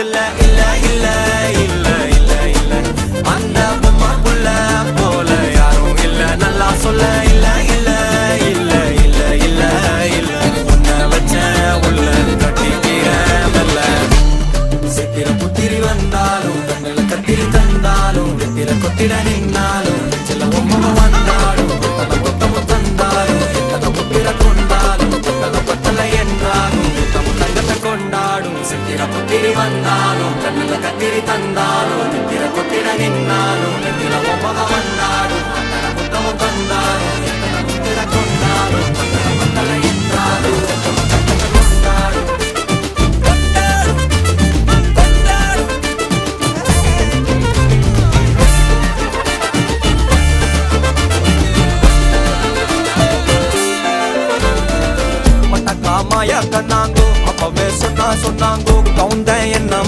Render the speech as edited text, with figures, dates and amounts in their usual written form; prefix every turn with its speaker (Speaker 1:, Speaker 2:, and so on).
Speaker 1: பக்கத்துல இல்ல இல்ல இல்ல இல்ல இல்ல அந்த பொம்மை புள்ள போல யாரும் இல்ல நல்லா சொல்ல இல்ல இல்ல இல்ல இல்ல இல்ல இல்ல உன்னை வச்ச உள்ள கட்டிக்கிற மெல்ல சித்திர புத்திரி வந்தாலும் கண்ணுல கத்திரி தந்தாலும் வெத்திர கொத்திட நின்னாலும் சில பொம்மை வந்தாலும் கொத்தல கொத்தமும் தந்தாலும் எத்தனை புத்திர கொண்டாலும் கொத்தல கொத்தல என்றாலும் கொத்தமும் தங்கத்தை கொண்டாடும் சித்திர புத்திரி வந்தாலும் கண்ணுல கத்திரி தந்தாலும் வெத்திர கொத்திட நின்னாலும் வெத்திர பொம்மை வந்தாலும் கொத்தல கொத்தமும் தந்தாலும் எத்தனை புத்திர கொண்டாலும் கொத்தல கொத்தல என்றாலும் கொத்தமும் தங்கத்தை கொண்டாடும் மாயா கண்ணாங்கோ அப்பவே சொன்னாங்கோ கவுந்த என்ன